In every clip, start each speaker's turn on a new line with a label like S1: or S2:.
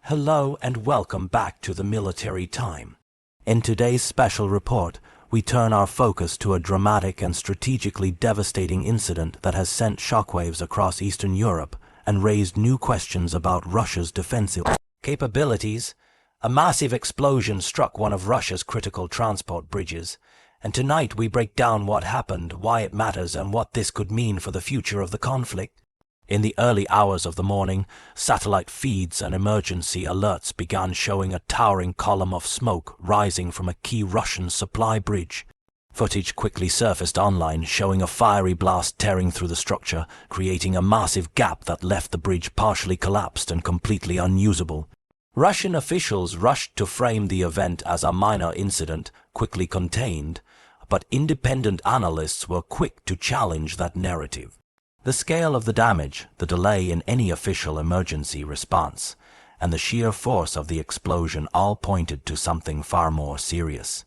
S1: Hello and welcome back to the Military Time. In today's special report, we turn our focus to a dramatic and strategically devastating incident that has sent shockwaves across Eastern Europe and raised new questions about Russia's defensive capabilities. A massive explosion struck one of Russia's critical transport bridges, and tonight we break down what happened, why it matters, and what this could mean for the future of the conflict. In the early hours of the morning, satellite feeds and emergency alerts began showing a towering column of smoke rising from a key Russian supply bridge. Footage quickly surfaced online showing a fiery blast tearing through the structure, creating a massive gap that left the bridge partially collapsed and completely unusable. Russian officials rushed to frame the event as a minor incident, quickly contained, but independent analysts were quick to challenge that narrative. The scale of the damage, the delay in any official emergency response, and the sheer force of the explosion all pointed to something far more serious.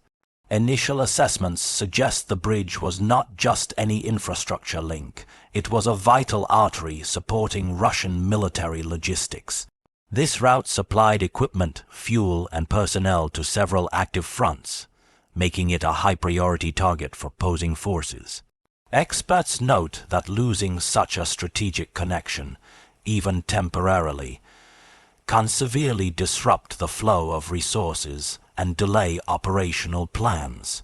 S1: Initial assessments suggest the bridge was not just any infrastructure link, it was a vital artery supporting Russian military logistics. This route supplied equipment, fuel, and personnel to several active fronts, making it a high-priority target for opposing forces. Experts note that losing such a strategic connection, even temporarily, can severely disrupt the flow of resources and delay operational plans.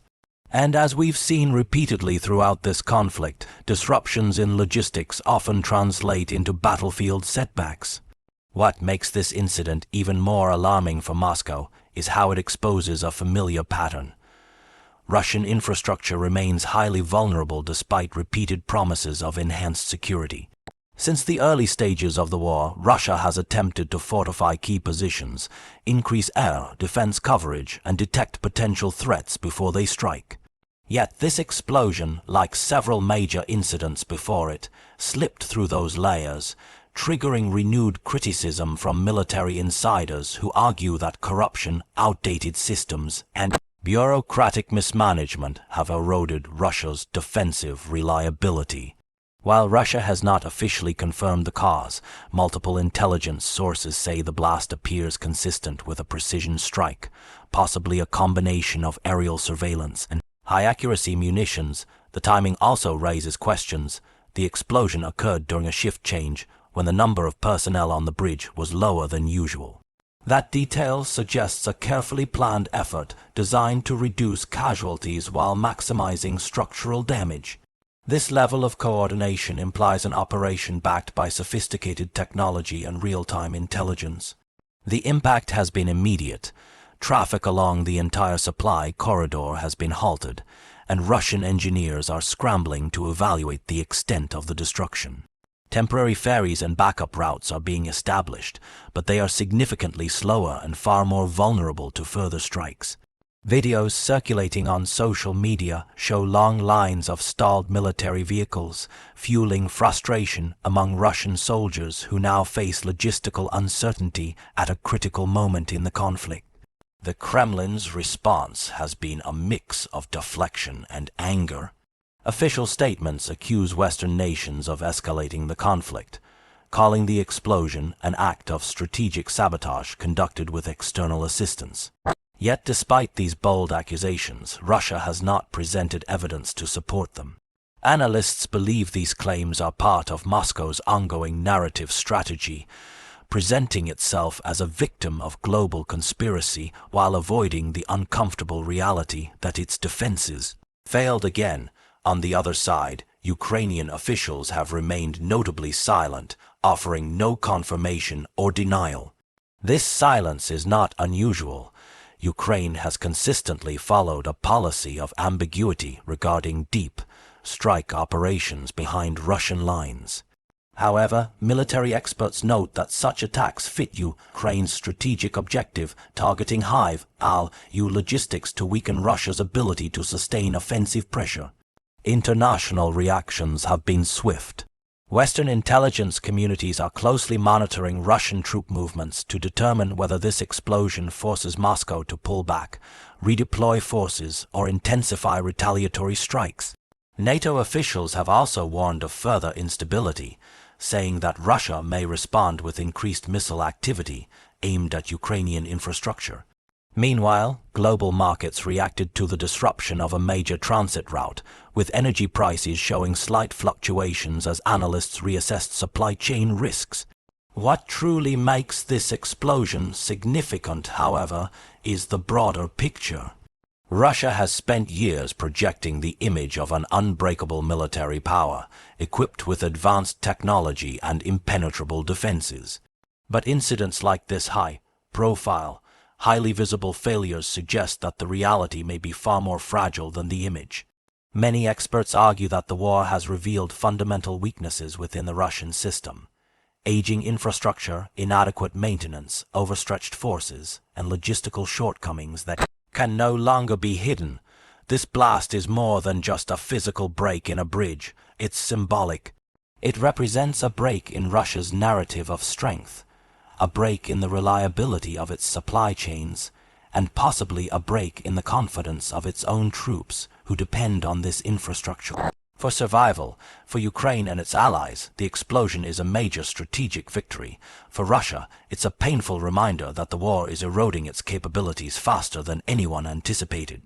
S1: And as we've seen repeatedly throughout this conflict, disruptions in logistics often translate into battlefield setbacks. What makes this incident even more alarming for Moscow is how it exposes a familiar pattern. Russian infrastructure remains highly vulnerable despite repeated promises of enhanced security. Since the early stages of the war, Russia has attempted to fortify key positions, increase air defense coverage, and detect potential threats before they strike. Yet this explosion, like several major incidents before it, slipped through those layers, triggering renewed criticism from military insiders who argue that corruption, outdated systems, and bureaucratic mismanagement have eroded Russia's defensive reliability. While Russia has not officially confirmed the cause, multiple intelligence sources say the blast appears consistent with a precision strike, possibly a combination of aerial surveillance and high-accuracy munitions. The timing also raises questions. The explosion occurred during a shift change when the number of personnel on the bridge was lower than usual. That detail suggests a carefully planned effort designed to reduce casualties while maximizing structural damage. This level of coordination implies an operation backed by sophisticated technology and real-time intelligence. The impact has been immediate. Traffic along the entire supply corridor has been halted, and Russian engineers are scrambling to evaluate the extent of the destruction. Temporary ferries and backup routes are being established, but they are significantly slower and far more vulnerable to further strikes. Videos circulating on social media show long lines of stalled military vehicles, fueling frustration among Russian soldiers who now face logistical uncertainty at a critical moment in the conflict. The Kremlin's response has been a mix of deflection and anger. Official statements accuse Western nations of escalating the conflict, calling the explosion an act of strategic sabotage conducted with external assistance. Yet despite these bold accusations, Russia has not presented evidence to support them. Analysts believe these claims are part of Moscow's ongoing narrative strategy, presenting itself as a victim of global conspiracy while avoiding the uncomfortable reality that its defenses failed again. On the other side, Ukrainian officials have remained notably silent, offering no confirmation or denial. This silence is not unusual. Ukraine has consistently followed a policy of ambiguity regarding deep strike operations behind Russian lines. However, military experts note that such attacks fit Ukraine's strategic objective, targeting high-value logistics to weaken Russia's ability to sustain offensive pressure. International reactions have been swift. Western intelligence communities are closely monitoring Russian troop movements to determine whether this explosion forces Moscow to pull back, redeploy forces, or intensify retaliatory strikes. NATO officials have also warned of further instability, saying that Russia may respond with increased missile activity, aimed at Ukrainian infrastructure. Meanwhile, global markets reacted to the disruption of a major transit route, with energy prices showing slight fluctuations as analysts reassessed supply chain risks. What truly makes this explosion significant, however, is the broader picture. Russia has spent years projecting the image of an unbreakable military power, equipped with advanced technology and impenetrable defenses. But incidents like this high-profile, highly visible failures suggest that the reality may be far more fragile than the image. Many experts argue that the war has revealed fundamental weaknesses within the Russian system. Aging infrastructure, inadequate maintenance, overstretched forces, and logistical shortcomings that can no longer be hidden. This blast is more than just a physical break in a bridge. It's symbolic. It represents a break in Russia's narrative of strength, a break in the reliability of its supply chains, and possibly a break in the confidence of its own troops who depend on this infrastructure. For survival, for Ukraine and its allies, the explosion is a major strategic victory. For Russia, it's a painful reminder that the war is eroding its capabilities faster than anyone anticipated.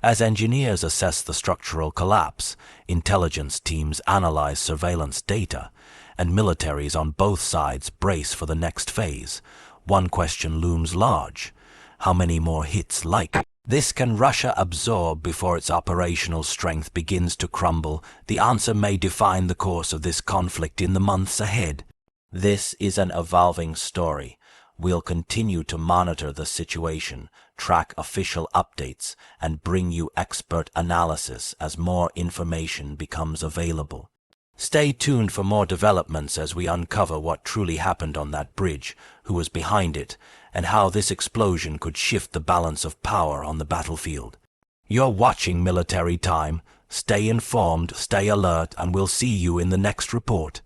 S1: As engineers assess the structural collapse, intelligence teams analyze surveillance data, and militaries on both sides brace for the next phase, one question looms large: how many more hits like this can Russia absorb before its operational strength begins to crumble? The answer may define the course of this conflict in the months ahead. This is an evolving story. We'll continue to monitor the situation, track official updates, and bring you expert analysis as more information becomes available. Stay tuned for more developments as we uncover what truly happened on that bridge, who was behind it, and how this explosion could shift the balance of power on the battlefield. You're watching Military Time. Stay informed, stay alert, and we'll see you in the next report.